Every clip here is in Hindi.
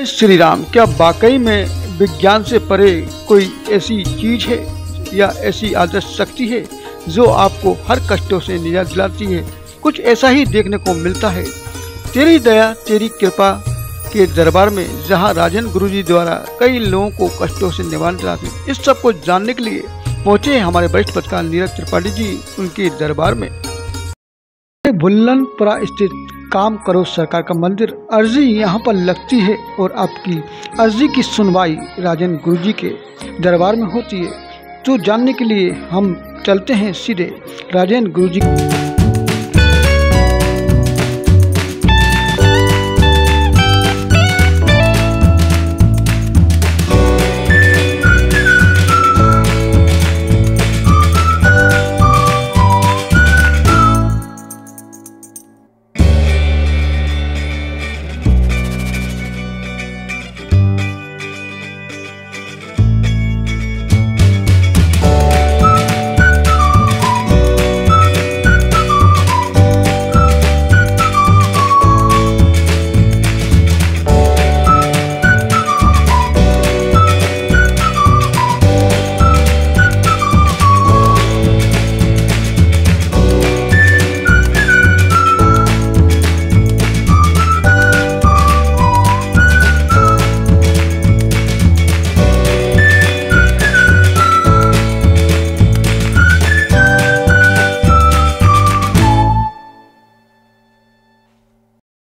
श्री राम, क्या वाकई में विज्ञान से परे कोई ऐसी चीज है या ऐसी आदर्श शक्ति है जो आपको हर कष्टों से निजात दिलाती है? कुछ ऐसा ही देखने को मिलता है। तेरी दया तेरी कृपा के दरबार में जहां राजन गुरुजी द्वारा कई लोगों को कष्टों से निवारण दिलाते हैं, इस सब को जानने के लिए पहुंचे हमारे वरिष्ठ पत्रकार नीरज त्रिपाठी जी उनके दरबार में। भुल्लनपुरा स्थित काम करो सरकार का मंदिर, अर्जी यहाँ पर लगती है और आपकी अर्जी की सुनवाई राजन गुरुजी के दरबार में होती है। तो जानने के लिए हम चलते हैं सीधे राजन गुरुजी।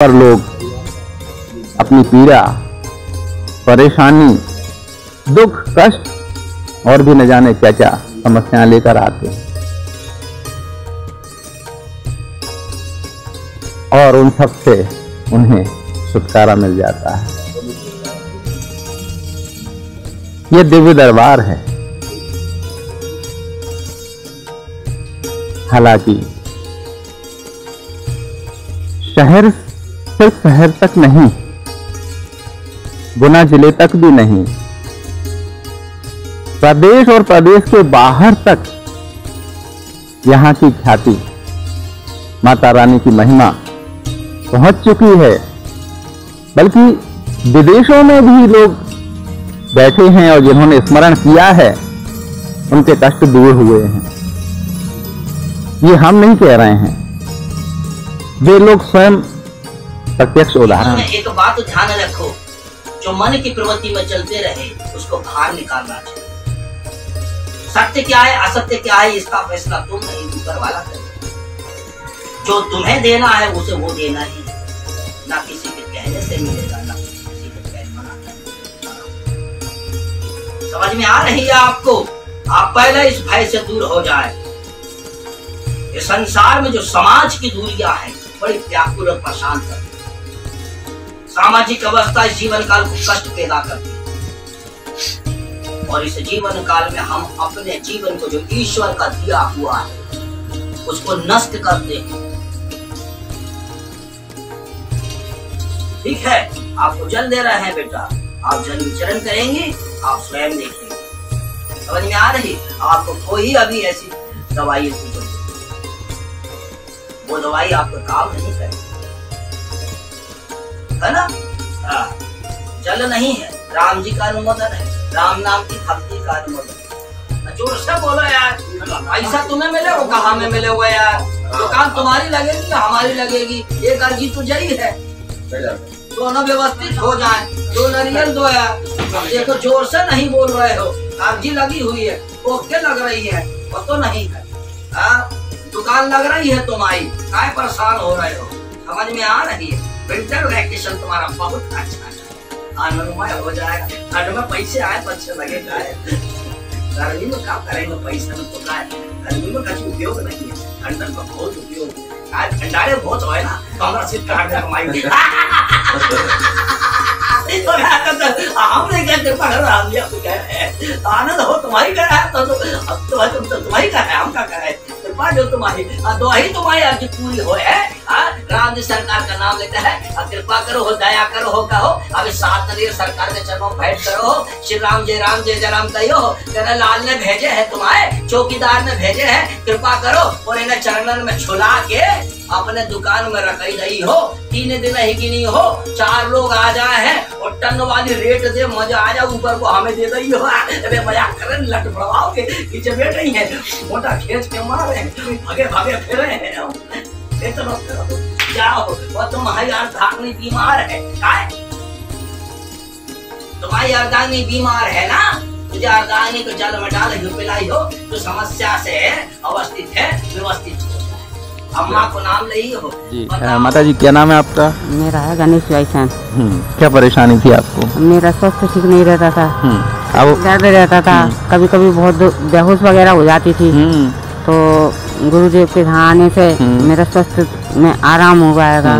पर लोग अपनी पीड़ा, परेशानी, दुख, कष्ट और भी न जाने क्या क्या समस्याएं लेकर आते हैं और उन सब से उन्हें छुटकारा मिल जाता है। ये दिव्य दरबार है। हालांकि शहर सिर्फ शहर तक नहीं, गुना जिले तक भी नहीं, प्रदेश और प्रदेश के बाहर तक यहाँ की ख्याति, माता रानी की महिमा पहुंच चुकी है। बल्कि विदेशों में भी लोग बैठे हैं और जिन्होंने स्मरण किया है उनके कष्ट दूर हुए हैं। ये हम नहीं कह रहे हैं, वे लोग स्वयं प्रत्यक्ष उदाहरण। एक बात तो ध्यान रखो, जो मन की प्रवृत्ति में चलते रहे उसको बाहर निकालना चाहिए। सत्य क्या है असत्य क्या है इसका फैसला तुम नहीं, ऊपर वाला करे। जो तुम्हें देना है उसे वो देना ही, ना किसी के कहने से मिलेगा ना किसी के कहने मना। समझ में आ रही है आपको? आप पहले इस भय से दूर हो जाए। इस संसार में जो समाज की दूरियां हैं बड़ी व्याकुल और परेशान करती है। सामाजिक अवस्था इस जीवन काल को कष्ट पैदा करती है और इस जीवन काल में हम अपने जीवन को जो ईश्वर का दिया हुआ है उसको नष्ट करते हैं। ठीक है, आपको जल दे रहे हैं बेटा, आप जल विचरण करेंगे, आप स्वयं देखेंगे। समझ में आ रही? आपको कोई अभी ऐसी दवाई की जरूरत, वो दवाई आपको काम नहीं करेगी, है ना? जल नहीं है, राम जी का अनुमोदन है, राम नाम की भक्ति का अनुमोदन। जोर से बोलो यार, ऐसा तुम्हें मिले वो कहाँ में मिले हुए यार? दुकान तुम्हारी लगेगी या हमारी लगेगी? एक अर्जी तो जरी है, दोनों व्यवस्थित हो जाए। दो नारियल दो यार। देखो जोर से नहीं बोल रहे हो, अर्जी लगी हुई है, ओके लग रही है, वो तो नहीं है। दुकान लग रही है तुम्हारी, काय परेशान हो रहे हो? समझ में आ रही है? विंटर वैकेशन तुम्हारा बहुत अच्छा आनंदमय हो जाएगा। ठंड में पैसे आए तो अच्छे लगेगा। गर्मी में क्या करेंगे पैसे में? तो गर्मी में कुछ उपयोग नहीं है, ठंडक का बहुत उपयोग है। ठंडारे बहुत हो ना, तो हमारा सिर्फ काटने कमाएंगे। हमने क्या कृपा कर रहा है, आनंद हो तुम्हारी कर है तो तुम्हारी कर है, हम क्या कर है? कृपा जो तुम्हारी दुआई तुम्हारी अर्जी पूरी हो है। राम जी सरकार का नाम लेता है, कृपा करो हो, दया करो हो, कहो अभी साथ सरकार के चरणों भेंट करो हो। श्री राम जय राम कहो। कहना लाल ने भेजे है तुम्हारे, चौकीदार ने भेजे है, कृपा करो और इन्हें चरणन में झुला के अपने दुकान में रखी रही हो, 3 दिन ही की नहीं हो, 4 लोग आ जाए हैं और टन वाली रेट दे, मजा आ जाए, ऊपर को हमें दे रही हो। अरे मजाक करें, लट बढ़ाओ के पीछे बैठ रही है, मोटा खींच के मारे, भागे भागे फिर रहे हैं। जाओ, और तुम्हारी अर्धांगिनी बीमार है, तुम्हारी अर्धांगिनी बीमार है ना, तुझे अर्धांगिनी को जल में डाल पिलाई हो, तो समस्या से अवस्थित है, व्यवस्थित हो। अम्मा को नाम ले हो जी। माता जी क्या नाम है आपका? मेरा है गणेश वाईसान। क्या परेशानी थी आपको? मेरा स्वास्थ्य ठीक नहीं रहता था, दर्द रहता था, कभी कभी बहुत बेहोश वगैरह हो जाती थी। तो गुरुदेव के यहाँ आने से मेरा स्वास्थ्य में आराम हो गया।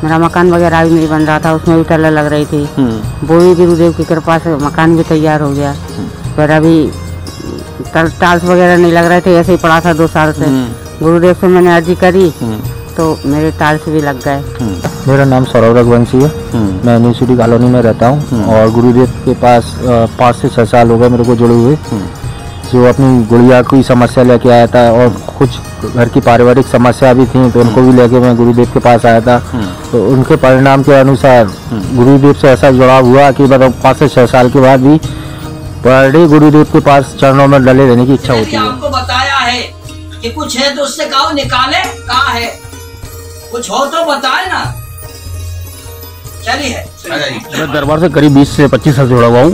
मेरा मकान वगैरह भी नहीं बन रहा था, उसमें भी टल्ला लग रही थी, वो भी गुरुदेव की कृपा से मकान भी तैयार हो गया। पर अभी टाइल्स वगैरह नहीं लग रहे थे, ऐसे ही पड़ा था 2 साल से। गुरुदेव से मैंने अर्जी करी तो मेरे टाइल्स भी लग गए। मेरा नाम सौरभ रघुवंशी है, मैं यूनिवर्सिटी कॉलोनी में रहता हूँ और गुरुदेव के पास 5 से 6 साल हो गए मेरे को जुड़े हुए। जो अपनी गुड़िया की समस्या लेके आया था और कुछ घर की पारिवारिक समस्या भी थी, तो उनको भी लेके मैं गुरुदेव के पास आया था। तो उनके परिणाम के अनुसार गुरुदेव से ऐसा जुड़ाव हुआ कि मतलब 5 से 6 साल के बाद भी पर डे गुरुदेव के पास चरणों में डले रहने की इच्छा होती है। आपको बताया है कि कुछ है तो उससे कहो निकाले, कहाँ है, कुछ हो तो बताए ना। चलिए, मैं दरबार से करीब 20 से 25 साल जुड़ा हुआ हूँ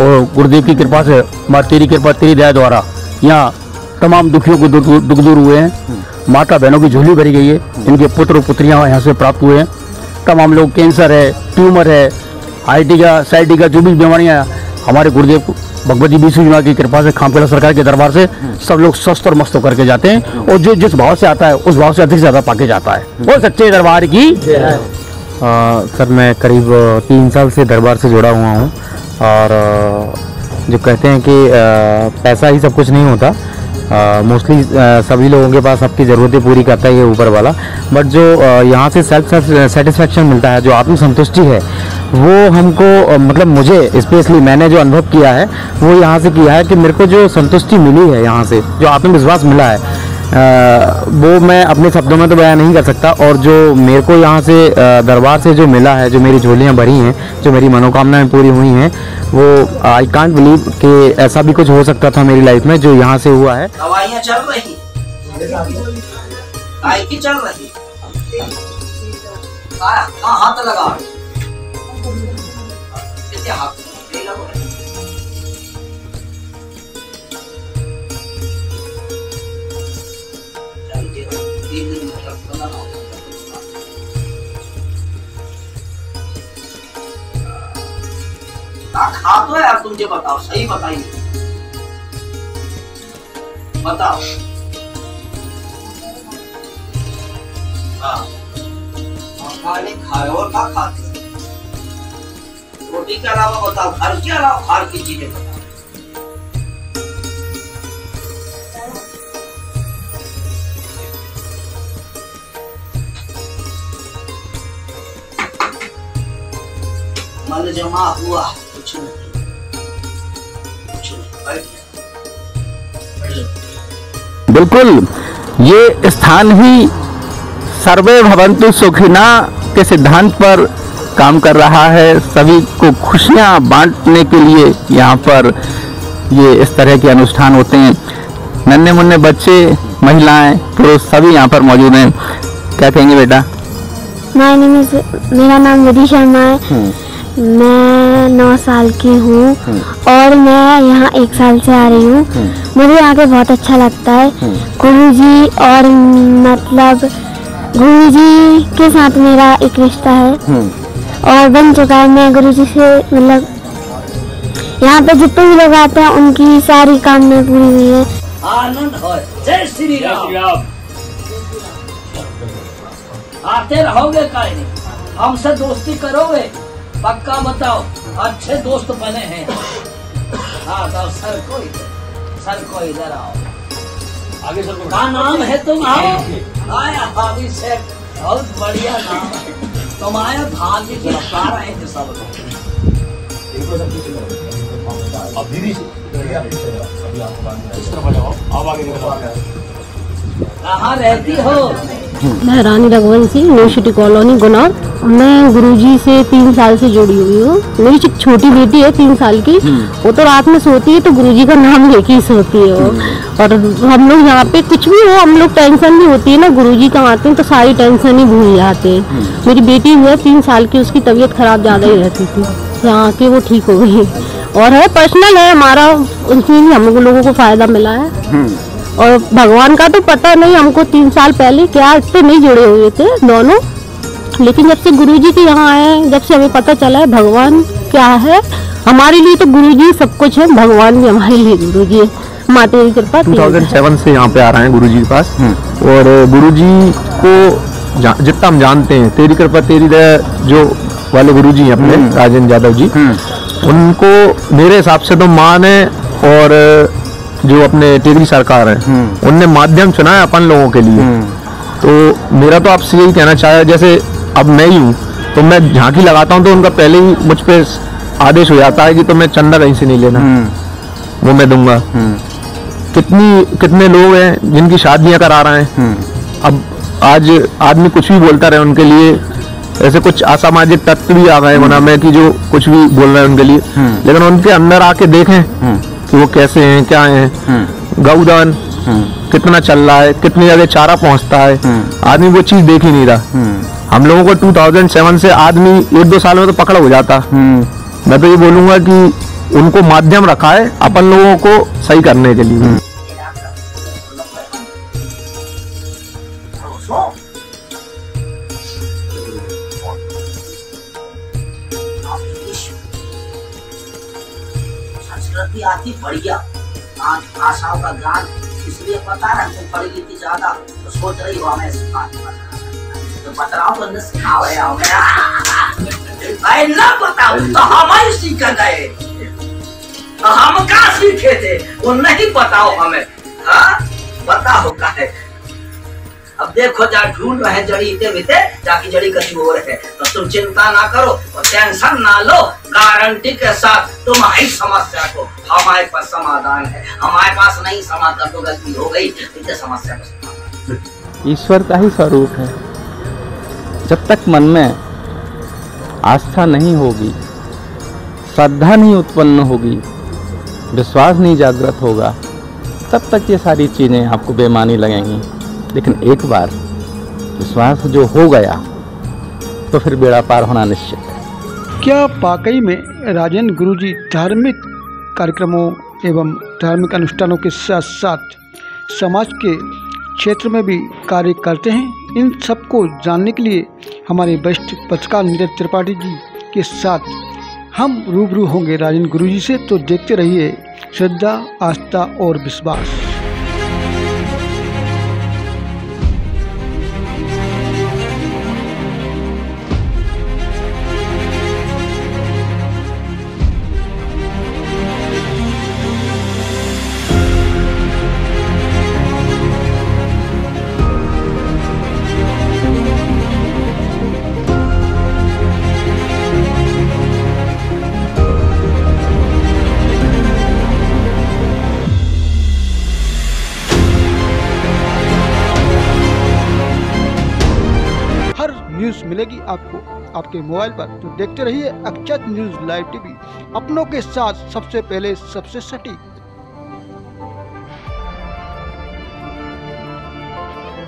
और गुरुदेव की कृपा से, माँ तेरी कृपा तेरी दया द्वारा यहाँ तमाम दुखियों को दुख दूर हुए हैं। माता बहनों की झोली भरी गई है, इनके पुत्र और पुत्रियाँ यहाँ से प्राप्त हुए हैं। तमाम लोग, कैंसर है, ट्यूमर है, IT का साइटी का जो भी बीमारियाँ, हमारे गुरुदेव भगवती विष्णु की कृपा से, खामखेड़ा सरकार के दरबार से सब लोग स्वस्थ और मस्त होकर के जाते हैं और जो जिस भाव से आता है उस भाव से अधिक से ज़्यादा पाके जाता है। वो सच्चे दरबार की। सर मैं करीब 3 साल से दरबार से जुड़ा हुआ हूँ और जो कहते हैं कि पैसा ही सब कुछ नहीं होता, मोस्टली सभी लोगों के पास सबकी ज़रूरतें पूरी करता है ये ऊपर वाला, बट जो यहाँ से सेल्फ सेटिस्फेक्शन मिलता है, जो आत्मसंतुष्टि है, वो हमको मतलब मुझे स्पेशली मैंने जो अनुभव किया है वो यहाँ से किया है कि मेरे को जो संतुष्टि मिली है यहाँ से, जो आत्मविश्वास मिला है, वो मैं अपने शब्दों में तो बयान नहीं कर सकता। और जो मेरे को यहाँ से दरबार से जो मिला है, जो मेरी झोलियाँ भरी हैं, जो मेरी मनोकामनाएं पूरी हुई हैं, वो आई कांट बिलीव कि ऐसा भी कुछ हो सकता था मेरी लाइफ में जो यहाँ से हुआ है। दवाइयाँ चल रही, की चल रही, कहाँ हाथ लगा, हाथ खा तो यार, तुम मुझे बताओ, सही बताइए, बताओ। हाँ, खाने खाए और क्या खाते? रोटी के अलावा बताओ, घर के अलावा खार की चीजें बताओ। मन जमा हुआ, कुछ नहीं, कुछ नहीं, बिल्कुल, ये स्थान ही सर्वे भवन्तु सुखिना के सिद्धांत पर काम कर रहा है। सभी को खुशियां बांटने के लिए यहाँ पर ये इस तरह के अनुष्ठान होते हैं। नन्हे मुन्ने बच्चे, महिलाएं, पुरुष सभी यहाँ पर मौजूद हैं। क्या कहेंगे बेटा? मेरा नाम विधि शर्मा है, मैं 9 साल की हूँ और मैं यहाँ 1 साल से आ रही हूँ। मुझे यहाँ पे बहुत अच्छा लगता है। गुरुजी और मतलब गुरुजी के साथ मेरा एक रिश्ता है और बन चुका है। मैं गुरुजी से मतलब यहाँ पे जितने भी लोग आते हैं उनकी सारी कामनाएं पूरी हुई है। आनंद हो, जय श्री राम। आते रहोगे काहे नहीं, हमसे दोस्ती करोगे पक्का? बताओ, अच्छे दोस्त बने हैं। हाँ तो सर को इधर आओ, आगे सर को। क्या नाम है तुम्हारा? आया भाभी से, बहुत बढ़िया नाम है तुम्हारे। भाग्य की खा रहे हैं सब लोग। कहाँ रहती हो? मैं रानी रघुवंशी, न्यू सिटी कॉलोनी, गुना। मैं गुरुजी से 3 साल से जुड़ी हुई हूँ। मेरी छोटी बेटी है 3 साल की, वो तो रात में सोती है तो गुरुजी का नाम लेके ही सोती है वो। और हम लोग यहाँ पे कुछ भी हो, हम लोग टेंशन भी होती है ना, गुरुजी का आते हैं तो सारी टेंशन ही भूल जाते हैं। मेरी बेटी है 3 साल की, उसकी तबीयत खराब ज़्यादा ही रहती थी, यहाँ आके वो ठीक हो गई। और है पर्सनल है हमारा, उसमें भी हम लोगों को फायदा मिला है। और भगवान का तो पता नहीं हमको 3 साल पहले, क्या इससे नहीं जुड़े हुए थे दोनों, लेकिन जब से गुरुजी के यहाँ आए, जब से हमें पता चला है भगवान क्या है हमारे लिए, तो गुरुजी सब कुछ है, भगवान भी हमारे लिए गुरुजी है। माता की कृपा। 2007 से यहाँ पे आ रहे हैं गुरुजी के पास, और गुरुजी को जितना हम जानते हैं, तेरी कृपा तेरी दया जो वाले गुरुजी हैं अपने राजेंद्र यादव जी, उनको मेरे हिसाब से तो मान है, और जो अपने टेकरी सरकार है उनने माध्यम चुना है अपन लोगों के लिए। तो मेरा तो आपसे यही कहना चाहे, जैसे अब मैं ही हूँ तो मैं झांकी लगाता हूँ तो उनका पहले ही मुझ पे आदेश हो जाता है कि तो मैं चंदा कहीं से नहीं लेना, वो मैं दूंगा। कितने लोग हैं जिनकी शादियां करा रहे हैं। अब आज आदमी कुछ भी बोलता रहे उनके लिए, ऐसे कुछ असामाजिक तत्व भी आ गए बना में कि जो कुछ भी बोल रहे हैं उनके लिए, लेकिन उनके अंदर आके देखें कि वो कैसे हैं, क्या हैं। गौदान कितना चल रहा है, कितनी जगह चारा पहुंचता है, आदमी वो चीज देख ही नहीं रहा। हम लोगों को 2007 से आदमी 1-2 साल में तो पकड़ हो जाता। मैं तो ये बोलूंगा कि उनको माध्यम रखा है अपन लोगों को सही करने के लिए। संस्कृति आती बढ़िया, आज भाषाओं का ज्ञान इसलिए पता है, तुम पढ़ी लिखी ज्यादा तो सोच रही हो हमें सिखाने, तो बतलाओ तो न सिखाओ हमें ना बताओ तो हम ही सीख गए, तो हम क्या सीखे थे वो नहीं बताओ हमें। बताओ का है। अब देखो जा ढूंढ रहे जड़ी इते बीते, जाकी जड़ी कहीं और है, तो तुम चिंता ना करो और टेंशन ना लो, गारंटी के साथ तुम्हारी समस्या को हमारे पास समाधान है। हमारे पास नहीं समाधान तो गलती हो गई, इतने समस्या का समाधान ईश्वर का ही स्वरूप है। जब तक मन में आस्था नहीं होगी, श्रद्धा नहीं उत्पन्न होगी, विश्वास नहीं जागृत होगा, तब तक ये सारी चीजें आपको बेमानी लगेंगी। लेकिन एक बार विश्वास जो हो गया तो फिर बेड़ा पार होना निश्चित है। क्या वाकई में राजेंद्र गुरुजी धार्मिक कार्यक्रमों एवं धार्मिक अनुष्ठानों के साथ साथ समाज के क्षेत्र में भी कार्य करते हैं? इन सबको जानने के लिए हमारे वरिष्ठ पत्रकार नीरज त्रिपाठी जी के साथ हम रूबरू होंगे राजेंद्र गुरुजी से। तो देखते रहिए श्रद्धा, आस्था और विश्वास। न्यूज़ मिलेगी आपको आपके मोबाइल पर, तो देखते रहिए अक्षत न्यूज़ लाइव टीवी, अपनों के साथ सबसे पहले सबसे सटीक।